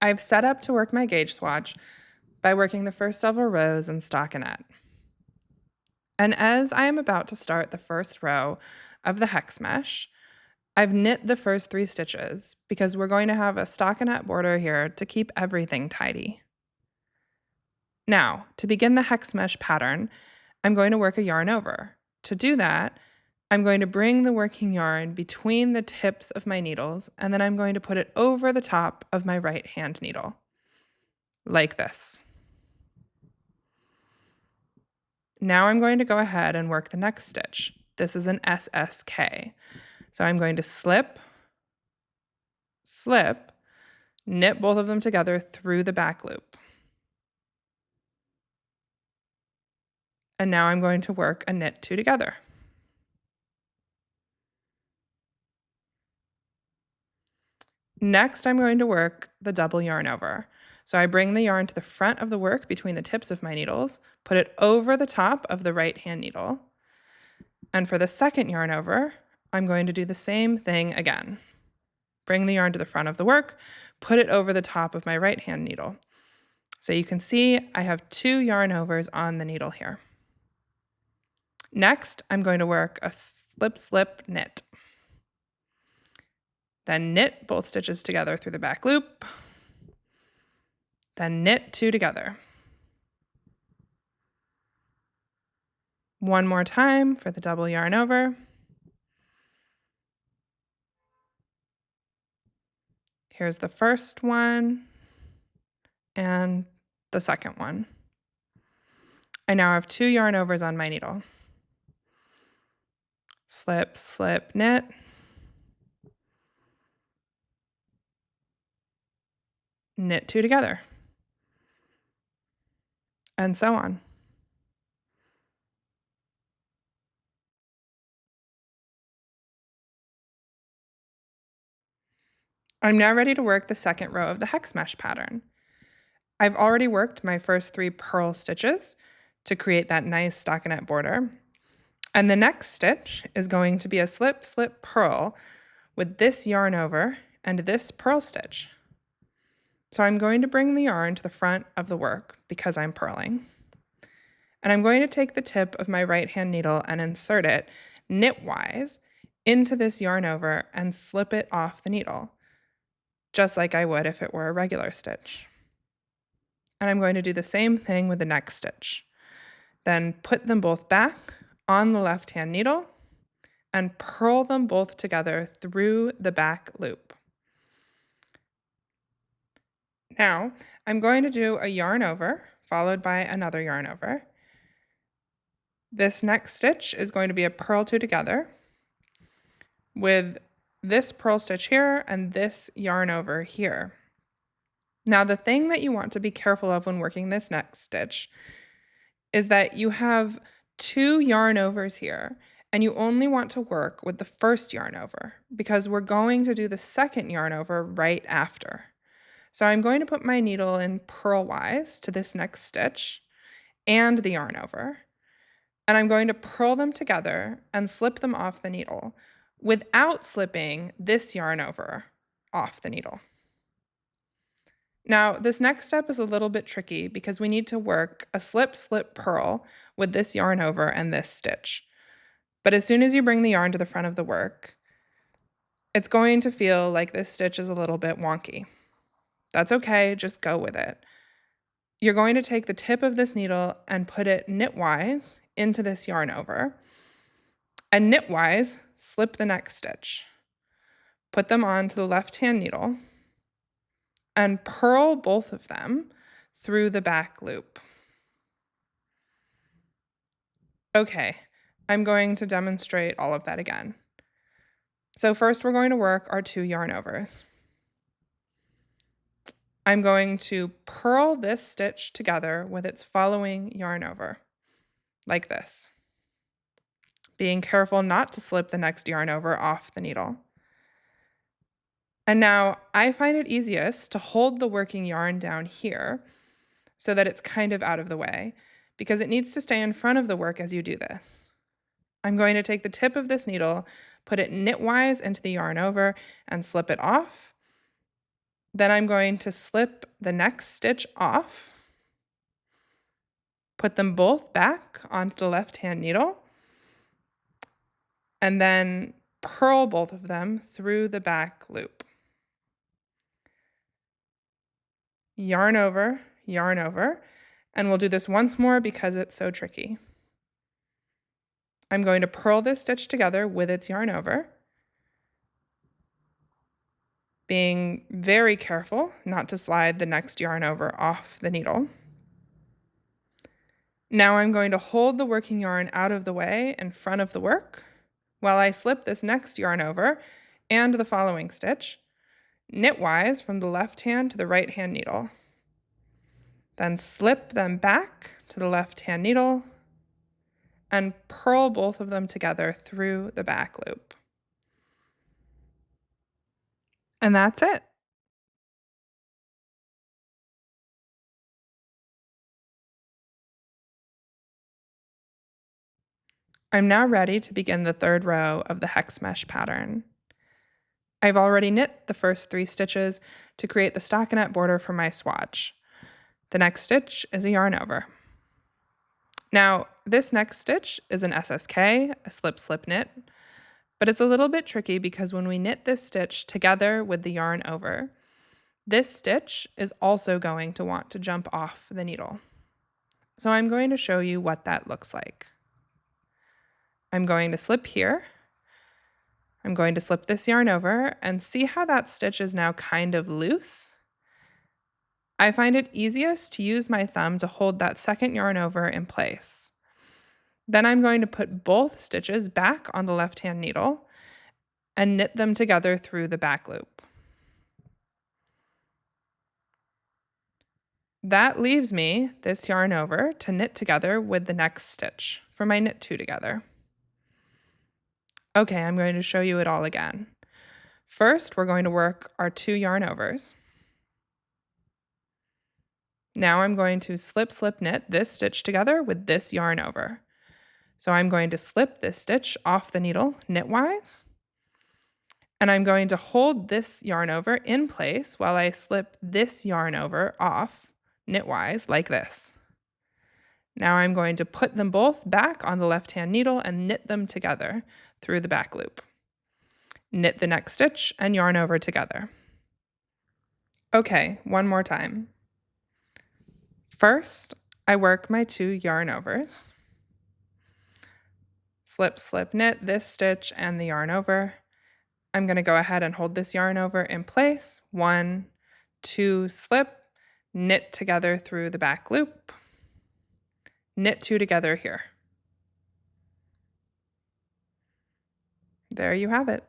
I've set up to work my gauge swatch by working the first several rows in stockinette. And as I am about to start the first row of the hex mesh, I've knit the first 3 stitches because we're going to have a stockinette border here to keep everything tidy. Now, to begin the hex mesh pattern, I'm going to work a yarn over. To do that, I'm going to bring the working yarn between the tips of my needles, and then I'm going to put it over the top of my right hand needle, like this. Now I'm going to go ahead and work the next stitch. This is an SSK. So I'm going to slip, slip, knit both of them together through the back loop. And now I'm going to work a knit 2 together. Next, I'm going to work the double yarn over. So I bring the yarn to the front of the work between the tips of my needles, put it over the top of the right hand needle. And for the second yarn over, I'm going to do the same thing again. Bring the yarn to the front of the work, put it over the top of my right hand needle. So you can see I have 2 yarn overs on the needle here. Next, I'm going to work a slip, slip, knit. Then knit both stitches together through the back loop. Then knit 2 together. One more time for the double yarn over. Here's the first one and the second one. I now have 2 yarn overs on my needle. Slip, slip, knit. Knit 2 together. And so on. I'm now ready to work the second row of the hex mesh pattern. I've already worked my first 3 purl stitches to create that nice stockinette border. And the next stitch is going to be a slip, slip, purl with this yarn over and this purl stitch. So I'm going to bring the yarn to the front of the work because I'm purling. And I'm going to take the tip of my right hand needle and insert it knitwise into this yarn over and slip it off the needle, just like I would if it were a regular stitch. And I'm going to do the same thing with the next stitch. Then put them both back on the left hand needle and purl them both together through the back loop. Now, I'm going to do a yarn over, followed by another yarn over. This next stitch is going to be a purl 2 together with this purl stitch here and this yarn over here. Now, the thing that you want to be careful of when working this next stitch is that you have 2 yarn overs here, and you only want to work with the first yarn over because we're going to do the second yarn over right after. So I'm going to put my needle in purlwise to this next stitch and the yarn over, and I'm going to purl them together and slip them off the needle without slipping this yarn over off the needle. Now, this next step is a little bit tricky because we need to work a slip, slip, purl with this yarn over and this stitch. But as soon as you bring the yarn to the front of the work, it's going to feel like this stitch is a little bit wonky. That's okay, just go with it. You're going to take the tip of this needle and put it knitwise into this yarn over, and knitwise slip the next stitch. Put them onto the left hand needle and purl both of them through the back loop. Okay, I'm going to demonstrate all of that again. So first we're going to work our 2 yarn overs. I'm going to purl this stitch together with its following yarn over, like this, being careful not to slip the next yarn over off the needle. And now I find it easiest to hold the working yarn down here so that it's kind of out of the way, because it needs to stay in front of the work as you do this. I'm going to take the tip of this needle, put it knitwise into the yarn over, and slip it off. Then I'm going to slip the next stitch off, put them both back onto the left-hand needle, and then purl both of them through the back loop. Yarn over, and we'll do this once more because it's so tricky. I'm going to purl this stitch together with its yarn over, being very careful not to slide the next yarn over off the needle. Now I'm going to hold the working yarn out of the way in front of the work while I slip this next yarn over and the following stitch, knitwise from the left hand to the right hand needle. Then slip them back to the left hand needle and purl both of them together through the back loop. And that's it. I'm now ready to begin the third row of the hex mesh pattern. I've already knit the first 3 stitches to create the stockinette border for my swatch. The next stitch is a yarn over. Now, this next stitch is an SSK, a slip knit, but it's a little bit tricky because when we knit this stitch together with the yarn over, this stitch is also going to want to jump off the needle. So I'm going to show you what that looks like. I'm going to slip here. I'm going to slip this yarn over and see how that stitch is now kind of loose. I find it easiest to use my thumb to hold that second yarn over in place. Then I'm going to put both stitches back on the left-hand needle and knit them together through the back loop. That leaves me this yarn over to knit together with the next stitch for my knit 2 together. Okay, I'm going to show you it all again. First, we're going to work our 2 yarn overs. Now I'm going to slip knit this stitch together with this yarn over. So I'm going to slip this stitch off the needle knitwise, and I'm going to hold this yarn over in place while I slip this yarn over off knitwise like this. Now I'm going to put them both back on the left-hand needle and knit them together through the back loop. Knit the next stitch and yarn over together. Okay, one more time. First, I work my 2 yarn overs. Slip knit this stitch and the yarn over. I'm going to go ahead and hold this yarn over in place. 1, 2, slip, knit together through the back loop. Knit 2 together here. There you have it.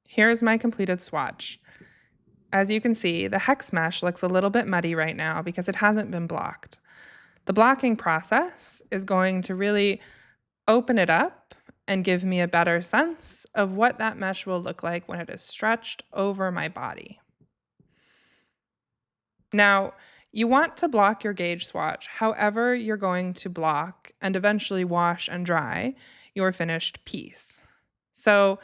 Here's my completed swatch. As you can see, the hex mesh looks a little bit muddy right now because it hasn't been blocked. The blocking process is going to really open it up and give me a better sense of what that mesh will look like when it is stretched over my body. Now, you want to block your gauge swatch however you're going to block and eventually wash and dry your finished piece. So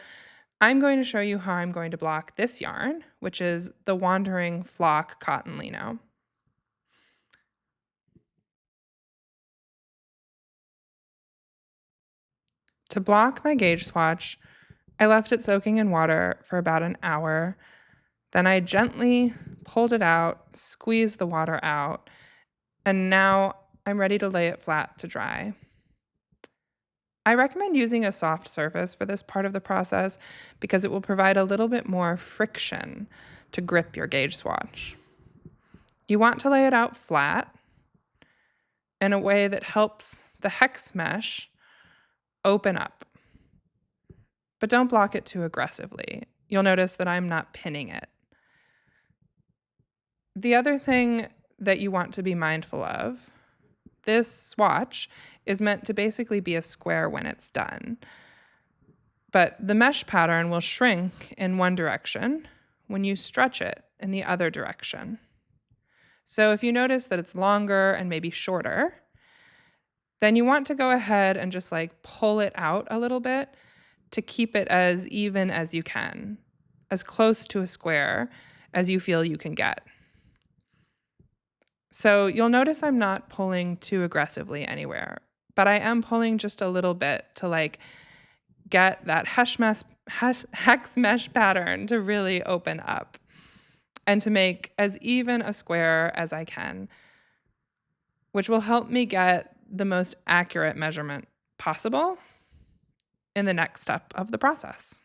I'm going to show you how I'm going to block this yarn, which is the Wandering Flock Cotton Lino. To block my gauge swatch, I left it soaking in water for about an hour. Then I gently pulled it out, squeezed the water out, and now I'm ready to lay it flat to dry. I recommend using a soft surface for this part of the process because it will provide a little bit more friction to grip your gauge swatch. You want to lay it out flat in a way that helps the hex mesh open up. But don't block it too aggressively. You'll notice that I'm not pinning it. The other thing that you want to be mindful of, this swatch is meant to basically be a square when it's done. But the mesh pattern will shrink in one direction when you stretch it in the other direction. So if you notice that it's longer and maybe shorter, then you want to go ahead and just like pull it out a little bit to keep it as even as you can, as close to a square as you feel you can get. So you'll notice I'm not pulling too aggressively anywhere, but I am pulling just a little bit to like get that hex mesh pattern to really open up and to make as even a square as I can, which will help me get the most accurate measurement possible in the next step of the process.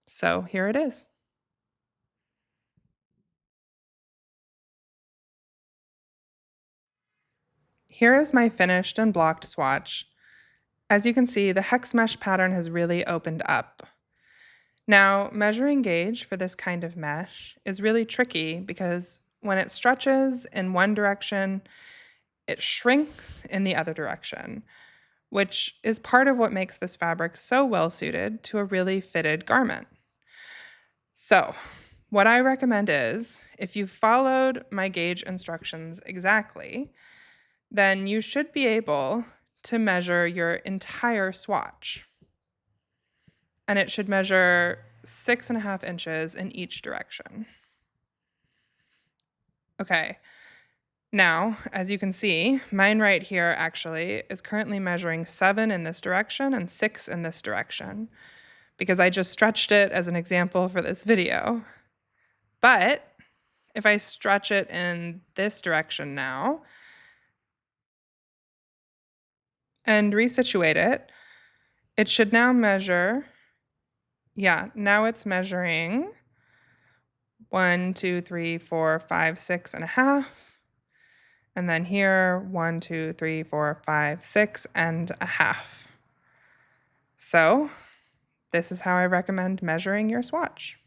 So here it is. Here is my finished and blocked swatch. As you can see, the hex mesh pattern has really opened up. Now, measuring gauge for this kind of mesh is really tricky because when it stretches in one direction, it shrinks in the other direction, which is part of what makes this fabric so well suited to a really fitted garment. So, what I recommend is if you followed my gauge instructions exactly, then you should be able to measure your entire swatch. And it should measure 6.5 inches in each direction. Okay, now, as you can see, mine right here actually is currently measuring 7 in this direction and 6 in this direction, because I just stretched it as an example for this video. But if I stretch it in this direction now and resituate it, it should now measure, now it's measuring 1, 2, 3, 4, 5, 6.5. And then here, 1, 2, 3, 4, 5, 6.5. So this is how I recommend measuring your swatch.